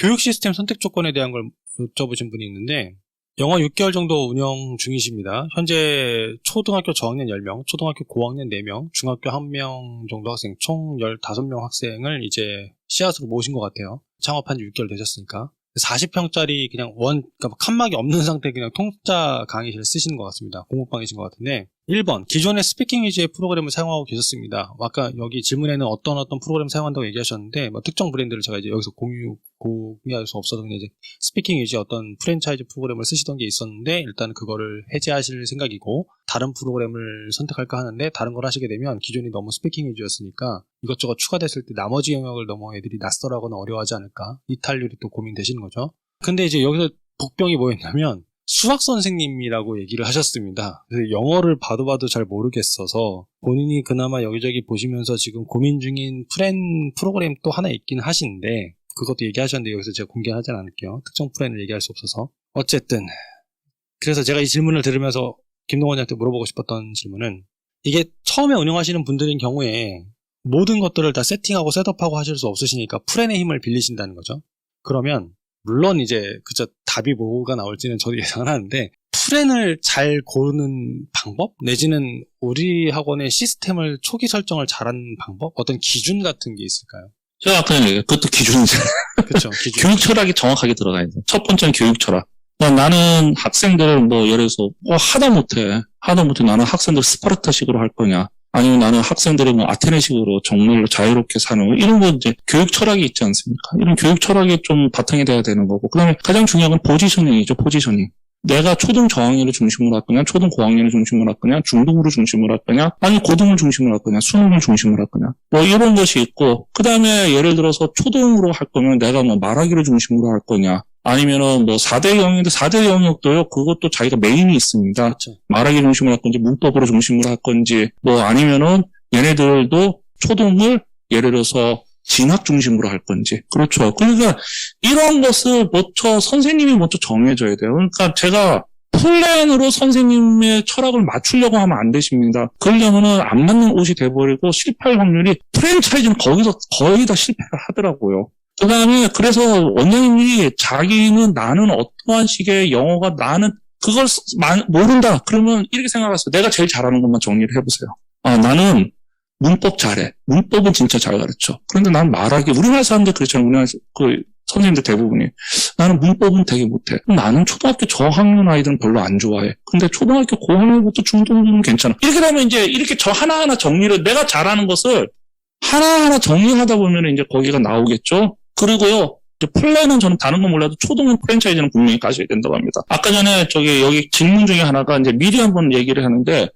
교육 시스템 선택 조건에 대한 걸 여쭤보신 분이 있는데 영어 6개월 정도 운영 중이십니다. 현재 초등학교 저학년 10명, 초등학교 고학년 4명, 중학교 1명 정도 학생, 총 15명 학생을 이제 씨앗으로 모신 것 같아요. 창업한 지 6개월 되셨으니까. 40평짜리 그냥 그러니까 칸막이 없는 상태 그냥 통짜 강의실을 쓰시는 것 같습니다. 공부방이신 것 같은데 1번, 기존의 스피킹 위주의 프로그램을 사용하고 계셨습니다. 아까 여기 질문에는 어떤 프로그램 사용한다고 얘기하셨는데 뭐 특정 브랜드를 제가 이제 여기서 공유할 수 없어서 그냥 이제 스피킹 위주의 어떤 프랜차이즈 프로그램을 쓰시던 게 있었는데 일단 그거를 해제하실 생각이고 다른 프로그램을 선택할까 하는데 다른 걸 하시게 되면 기존이 너무 스피킹 위주였으니까 이것저것 추가됐을 때 나머지 영역을 너무 애들이 낯설어하거나 어려워하지 않을까, 이탈률이 또 고민되시는 거죠. 근데 이제 여기서 복병이 뭐였냐면 수학 선생님이라고 얘기를 하셨습니다. 그래서 영어를 봐도 잘 모르겠어서 본인이 그나마 여기저기 보시면서 지금 고민 중인 프로그램 또 하나 있긴 하신데 그것도 얘기하셨는데 여기서 제가 공개하진 않을게요. 특정 프랜을 얘기할 수 없어서. 어쨌든 그래서 제가 이 질문을 들으면서 김동원님한테 물어보고 싶었던 질문은 이게 처음에 운영하시는 분들인 경우에 모든 것들을 다 세팅하고 셋업하고 하실 수 없으시니까 프랜의 힘을 빌리신다는 거죠. 그러면 물론 이제 그저 답이 뭐가 나올지는 저도 예상은 하는데 프랜을 잘 고르는 방법 내지는 우리 학원의 시스템을 초기 설정을 잘하는 방법, 어떤 기준 같은 게 있을까요? 제가 아까 얘기했어요. 그것도 기준이잖아요. 그렇죠. 기준. 교육 철학이 정확하게 들어가야 돼요. 첫 번째는 교육 철학. 나는 학생들을 예를 들어서 하다 못해 나는 학생들 스파르타식으로 할 거냐, 아니면 나는 학생들이 아테네식으로 정말로 자유롭게 사는 거, 이런 거 이제 교육 철학이 있지 않습니까? 이런 교육 철학이 좀 바탕이 돼야 되는 거고, 그 다음에 가장 중요한 건 포지셔닝이죠, 포지셔닝. 내가 초등 저학년을 중심으로 할 거냐, 초등 고학년을 중심으로 할 거냐, 중등으로 중심으로 할 거냐, 아니 고등을 중심으로 할 거냐, 수능을 중심으로 할 거냐, 이런 것이 있고, 그 다음에 예를 들어서 초등으로 할 거면 내가 말하기를 중심으로 할 거냐, 아니면은 4대 영역인데 4대 영역도요, 그것도 자기가 메인이 있습니다. 그렇죠. 말하기 중심으로 할 건지, 문법으로 중심으로 할 건지, 아니면은 얘네들도 초등을 예를 들어서 진학 중심으로 할 건지. 그렇죠. 그러니까 이런 것을 선생님이 먼저 정해줘야 돼요. 그러니까 제가 플랜으로 선생님의 철학을 맞추려고 하면 안 되십니다. 그러려면은 안 맞는 옷이 돼버리고 실패할 확률이, 프랜차이즈는 거기서 거의 다 실패를 하더라고요. 그 다음에 그래서 원장님이 자기는 나는 어떠한 식의 영어가 나는 그걸 모른다. 그러면 이렇게 생각하세요. 내가 제일 잘하는 것만 정리를 해보세요. 나는 문법 잘해. 문법은 진짜 잘 가르쳐. 그런데 난 말하기, 우리나라 사람들 그렇잖아요. 우리나라 선생님들 대부분이. 나는 문법은 되게 못해. 나는 초등학교 저학년 아이들은 별로 안 좋아해. 근데 초등학교 고학년부터 중등은 괜찮아. 이렇게 되면 이제 이렇게 하나하나 정리를, 내가 잘하는 것을 하나하나 정리하다 보면 이제 거기가 나오겠죠. 그리고요, 플랜은 저는 다른 건 몰라도 초등은 프랜차이즈는 분명히 가셔야 된다고 합니다. 아까 전에 여기 질문 중에 하나가 이제 미리 한번 얘기를 하는데,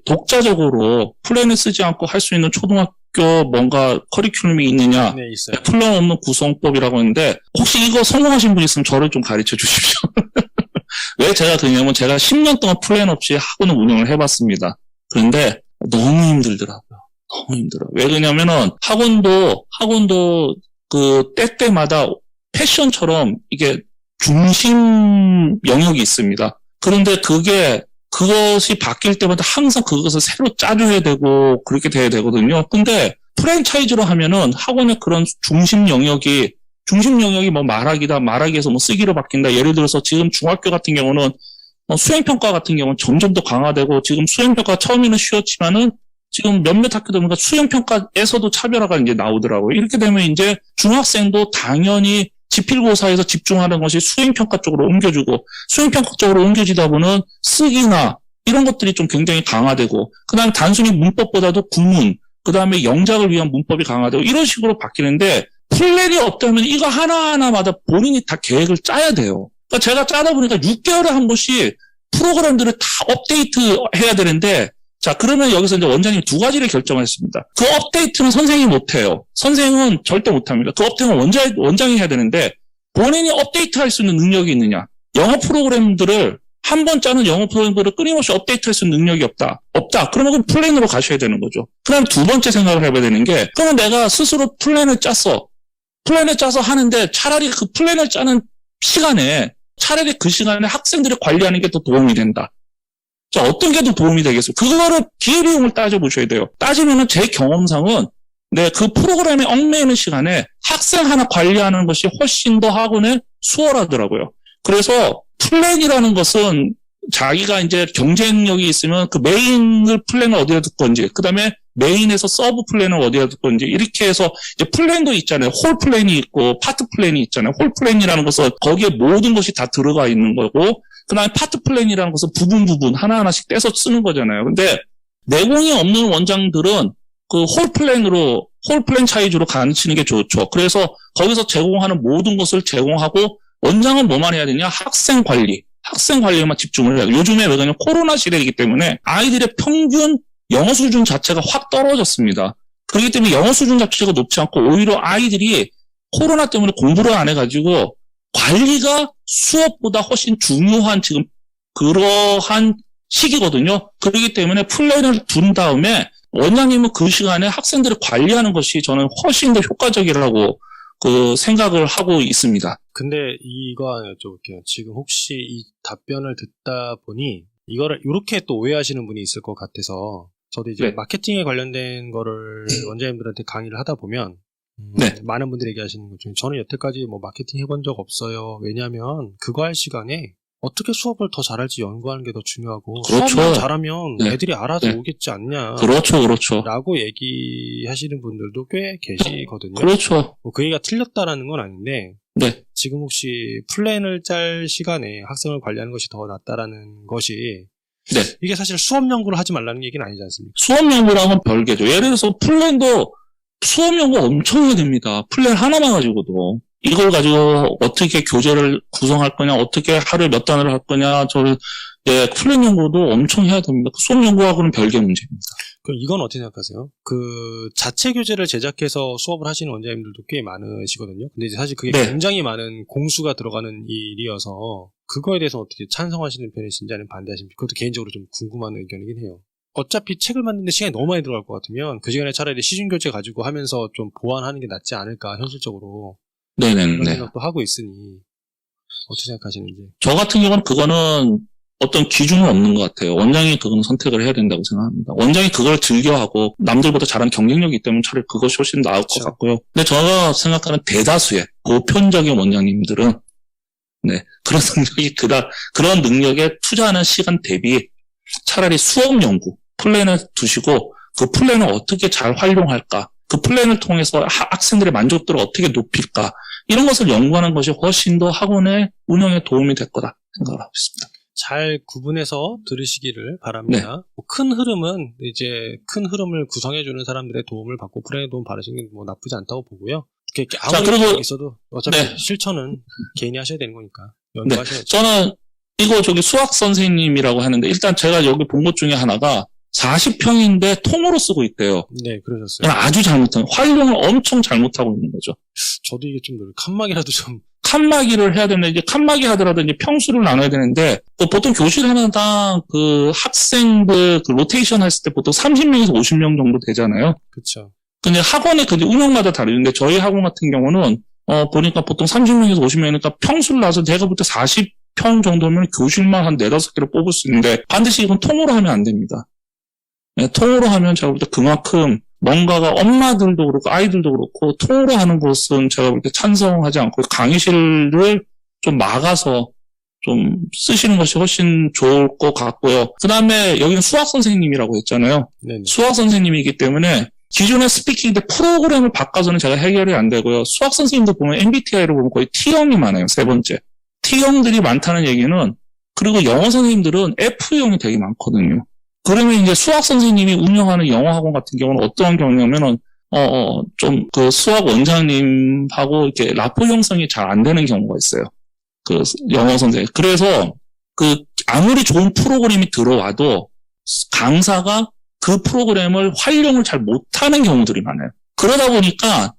독자적으로 플랜을 쓰지 않고 할 수 있는 초등학교 뭔가 커리큘럼이 있느냐. 네, 있어요. 플랜 없는 구성법이라고 하는데, 혹시 이거 성공하신 분 있으면 저를 좀 가르쳐 주십시오. 왜 제가 그러냐면 제가 10년 동안 플랜 없이 학원을 운영을 해봤습니다. 그런데 너무 힘들더라고요. 너무 힘들어요. 왜 그러냐면은 학원도 때때마다 패션처럼 이게 중심 영역이 있습니다. 그런데 그것이 바뀔 때마다 항상 그것을 새로 짜줘야 되고 그렇게 돼야 되거든요. 근데 프랜차이즈로 하면은 학원의 그런 중심 영역이 말하기에서 쓰기로 바뀐다. 예를 들어서 지금 중학교 같은 경우는 수행평가 같은 경우는 점점 더 강화되고, 지금 수행평가 처음에는 쉬웠지만은 지금 몇몇 학교들 보니까 수행평가에서도 차별화가 이제 나오더라고요. 이렇게 되면 이제 중학생도 당연히 지필고사에서 집중하는 것이 수행평가 쪽으로 옮겨주고, 수행평가 쪽으로 옮겨지다 보면 쓰기나 이런 것들이 좀 굉장히 강화되고, 그 다음에 단순히 문법보다도 구문, 그 다음에 영작을 위한 문법이 강화되고, 이런 식으로 바뀌는데, 플랜이 없다면 이거 하나하나마다 본인이 다 계획을 짜야 돼요. 그러니까 제가 짜다 보니까 6개월에 한 번씩 프로그램들을 다 업데이트 해야 되는데, 자, 그러면 여기서 이제 원장님이 두 가지를 결정했습니다. 그 업데이트는 선생님이 못해요. 선생님은 절대 못합니다. 그 업데이트는 원장이 해야 되는데, 본인이 업데이트 할 수 있는 능력이 있느냐. 영어 프로그램들을, 한 번 짜는 영어 프로그램들을 끊임없이 업데이트 할 수 있는 능력이 없다. 그러면 그 플랜으로 가셔야 되는 거죠. 그럼 두 번째 생각을 해봐야 되는 게, 그러면 내가 스스로 플랜을 짜서 하는데, 차라리 그 플랜을 짜는 시간에, 그 시간에 학생들을 관리하는 게 더 도움이 된다. 자, 어떤 게 더 도움이 되겠어요? 그거를 기회비용을 따져보셔야 돼요. 따지면은 제 경험상은 네, 그 프로그램에 얽매이는 시간에 학생 하나 관리하는 것이 훨씬 더 학원에 수월하더라고요. 그래서 플랜이라는 것은 자기가 이제 경쟁력이 있으면 그 메인을 플랜을 어디다 둘 건지, 그 다음에 메인에서 서브 플랜을 어디다 둘 건지, 이렇게 해서 이제 플랜도 있잖아요. 홀 플랜이 있고 파트 플랜이 있잖아요. 홀 플랜이라는 것은 거기에 모든 것이 다 들어가 있는 거고, 그 다음에 파트 플랜이라는 것은 부분 하나하나씩 떼서 쓰는 거잖아요. 근데 내공이 없는 원장들은 그 홀 플랜차이즈로 가르치는 게 좋죠. 그래서 거기서 제공하는 모든 것을 제공하고, 원장은 뭐만 해야 되냐? 학생 관리에만 집중을 해야 돼요. 요즘에 왜 그러냐면 코로나 시대이기 때문에 아이들의 평균 영어 수준 자체가 확 떨어졌습니다. 그렇기 때문에 영어 수준 자체가 높지 않고 오히려 아이들이 코로나 때문에 공부를 안 해가지고 관리가 수업보다 훨씬 중요한 지금 그러한 시기거든요. 그렇기 때문에 플랜을 둔 다음에 원장님은 그 시간에 학생들을 관리하는 것이 저는 훨씬 더 효과적이라고 생각을 하고 있습니다. 근데 이거 하나 여쭤볼게요. 지금 혹시 이 답변을 듣다 보니 이거를 이렇게 또 오해하시는 분이 있을 것 같아서 저도 이제 네. 마케팅에 관련된 거를 원장님들한테 강의를 하다 보면 네. 많은 분들이 얘기하시는 것 중에 저는 여태까지 뭐 마케팅 해본 적 없어요. 왜냐하면 그거 할 시간에 어떻게 수업을 더 잘할지 연구하는 게 더 중요하고 그렇죠. 수업만 잘하면 네. 애들이 알아서 네. 오겠지 않냐. 그렇죠. 라고 얘기하시는 분들도 꽤 계시거든요. 그렇죠. 뭐 그 얘기가 틀렸다라는 건 아닌데 네. 지금 혹시 플랜을 짤 시간에 학생을 관리하는 것이 더 낫다라는 것이 네. 이게 사실 수업 연구를 하지 말라는 얘기는 아니지 않습니까? 수업 연구랑은 별개죠. 예를 들어서 플랜도 수업 연구 엄청 해야 됩니다. 플랜 하나만 가지고도. 이걸 가지고 어떻게 교재를 구성할 거냐, 어떻게 하루에 몇 단어를 할 거냐, 플랜 연구도 엄청 해야 됩니다. 수업 연구하고는 별개 문제입니다. 그럼 이건 어떻게 생각하세요? 그 자체 교재를 제작해서 수업을 하시는 원장님들도 꽤 많으시거든요. 근데 이제 사실 그게 네. 굉장히 많은 공수가 들어가는 일이어서 그거에 대해서 어떻게 찬성하시는 편이신지 아니면 반대하시는지 그것도 개인적으로 좀 궁금한 의견이긴 해요. 어차피 책을 만드는데 시간이 너무 많이 들어갈 것 같으면 그 시간에 차라리 시중 교재 가지고 하면서 좀 보완하는 게 낫지 않을까 현실적으로 그런 생각도 하고 있으니 어떻게 생각하시는지. 저 같은 경우는 그거는 어떤 기준은 없는 것 같아요. 원장이 그건 선택을 해야 된다고 생각합니다. 원장이 그걸 즐겨하고 남들보다 잘한 경쟁력이 있기 때문에 차라리 그것이 훨씬 나을 것 같고요. 근데 제가 생각하는 대다수의 보편적인 원장님들은 그런 능력에 투자하는 시간 대비 차라리 수업 연구 플랜을 두시고 그 플랜을 어떻게 잘 활용할까, 그 플랜을 통해서 학생들의 만족도를 어떻게 높일까, 이런 것을 연구하는 것이 훨씬 더 학원의 운영에 도움이 될 거다 생각을 하고 있습니다. 잘 구분해서 들으시기를 바랍니다. 네. 큰 흐름은 이제 큰 흐름을 구성해주는 사람들의 도움을 받고 플랜의 도움 받으시는 게 뭐 나쁘지 않다고 보고요. 이렇게 아무리 있어도 어차피 실천은 개인이 하셔야 되는 거니까 연구하셔야죠. 저는 이거 수학 선생님이라고 하는데 일단 제가 여기 본 것 중에 하나가 40평인데 통으로 쓰고 있대요. 네, 그러셨어요. 아주 잘못한, 활용을 엄청 잘못하고 있는 거죠. 저도 이게 좀 칸막이라도 좀. 칸막이를 해야 되는데, 이제 칸막이 하더라도 이제 평수를 나눠야 되는데, 보통 교실 하나당 그 학생들 로테이션 했을 때 보통 30명에서 50명 정도 되잖아요. 그렇죠. 근데 학원의 운영마다 다르는데, 저희 학원 같은 경우는, 보니까 보통 30명에서 50명이니까 평수를 놔서 제가 볼 때 40평 정도면 교실만 한 4-5개를 뽑을 수 있는데, 반드시 이건 통으로 하면 안 됩니다. 네, 통으로 하면 제가 볼 때 그만큼 뭔가가 엄마들도 그렇고 아이들도 그렇고 통으로 하는 것은 제가 볼 때 찬성하지 않고 강의실을 좀 막아서 좀 쓰시는 것이 훨씬 좋을 것 같고요. 그 다음에 여기는 수학 선생님이라고 했잖아요. 네네. 수학 선생님이기 때문에 기존의 스피킹 때 프로그램을 바꿔서는 제가 해결이 안 되고요. 수학 선생님도 보면 MBTI로 보면 거의 T형이 많아요. 3번째. T형들이 많다는 얘기는, 그리고 영어 선생님들은 F형이 되게 많거든요. 그러면 이제 수학 선생님이 운영하는 영어 학원 같은 경우는 어떤 경우냐면은, 수학 원장님하고 이렇게 라포 형성이 잘 안 되는 경우가 있어요. 영어 선생님. 그래서, 아무리 좋은 프로그램이 들어와도 강사가 그 프로그램을 활용을 잘 못하는 경우들이 많아요. 그러다 보니까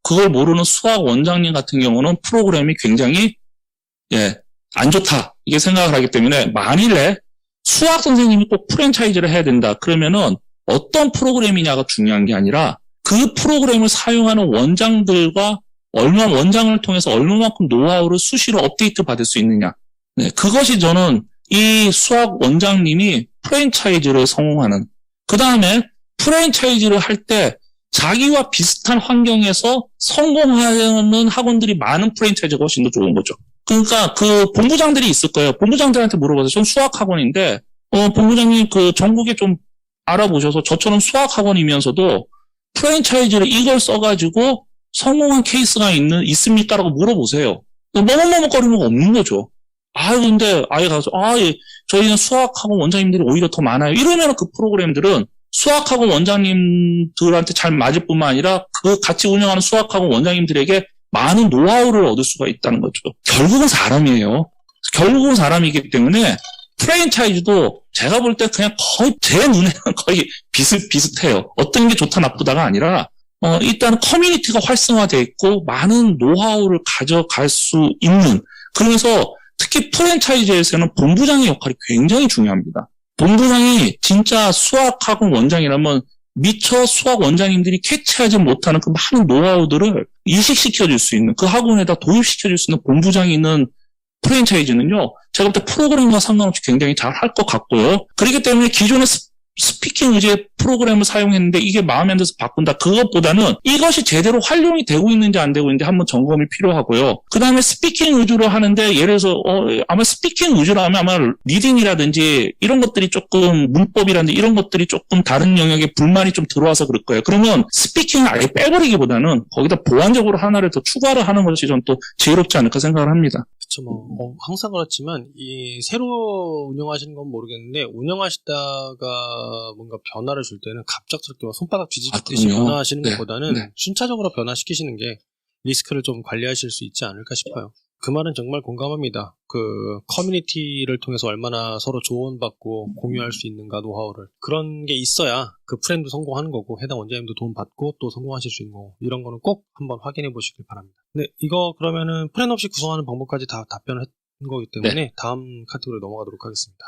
그걸 모르는 수학 원장님 같은 경우는 프로그램이 굉장히, 안 좋다. 이게 생각을 하기 때문에 만일에 수학 선생님이 꼭 프랜차이즈를 해야 된다. 그러면은 어떤 프로그램이냐가 중요한 게 아니라 그 프로그램을 사용하는 원장들과 원장을 통해서 얼마만큼 노하우를 수시로 업데이트 받을 수 있느냐. 네, 그것이 저는 이 수학 원장님이 프랜차이즈를 성공하는, 그 다음에 프랜차이즈를 할 때 자기와 비슷한 환경에서 성공하는 학원들이 많은 프랜차이즈가 훨씬 더 좋은 거죠. 그러니까 그 본부장들이 있을 거예요. 본부장들한테 물어보세요. 전 수학 학원인데 본부장님 그 전국에 좀 알아보셔서 저처럼 수학 학원이면서도 프랜차이즈를 이걸 써가지고 성공한 케이스가 있습니까라고 물어보세요. 머뭇머뭇거리는 거 없는 거죠. 근데 아예 가서 예, 저희는 수학학원 원장님들이 오히려 더 많아요. 이러면 그 프로그램들은 수학학원 원장님들한테 잘 맞을 뿐만 아니라 그 같이 운영하는 수학학원 원장님들에게 많은 노하우를 얻을 수가 있다는 거죠. 결국은 사람이에요. 결국은 사람이기 때문에 프랜차이즈도 제가 볼 때 그냥 거의 제 눈에는 거의 비슷해요. 어떤 게 좋다 나쁘다가 아니라 일단 커뮤니티가 활성화되어 있고 많은 노하우를 가져갈 수 있는, 그래서 특히 프랜차이즈에서는 본부장의 역할이 굉장히 중요합니다. 본부장이 진짜 수학학원 원장이라면 미처 수학 원장님들이 캐치하지 못하는 그 많은 노하우들을 이식시켜줄 수 있는, 그 학원에다 도입시켜줄 수 있는 본부장이 있는 프랜차이즈는요, 제가 볼 때 프로그램과 상관없이 굉장히 잘 할 것 같고요. 그렇기 때문에 기존의 스피킹 의지의 프로그램을 사용했는데 이게 마음에 안 들어서 바꾼다. 그것보다는 이것이 제대로 활용이 되고 있는지 안 되고 있는지 한번 점검이 필요하고요. 그 다음에 스피킹 위주로 하는데 예를 들어서 아마 스피킹 위주로 하면 아마 리딩이라든지 이런 것들이 조금 문법이라든지 이런 것들이 조금 다른 영역에 불만이 좀 들어와서 그럴 거예요. 그러면 스피킹을 아예 빼버리기보다는 거기다 보완적으로 하나를 더 추가를 하는 것이 전 또 지혜롭지 않을까 생각을 합니다. 그렇죠. 항상 그렇지만 이 새로 운영하시는 건 모르겠는데 운영하시다가 뭔가 변화를 줄 때는 갑작스럽게 손바닥 뒤집듯이 변화하시는 것보다는 순차적으로 변화시키시는 게 리스크를 좀 관리하실 수 있지 않을까 싶어요. 그 말은 정말 공감합니다. 그 커뮤니티를 통해서 얼마나 서로 조언받고 공유할 수 있는가, 노하우를. 그런 게 있어야 그 프렌도 성공하는 거고 해당 원장님도 도움받고 또 성공하실 수 있는 거고, 이런 거는 꼭 한번 확인해 보시길 바랍니다. 네, 이거 그러면은 프렌 없이 구성하는 방법까지 다 답변을 했던 거기 때문에 다음 카테고리로 넘어가도록 하겠습니다.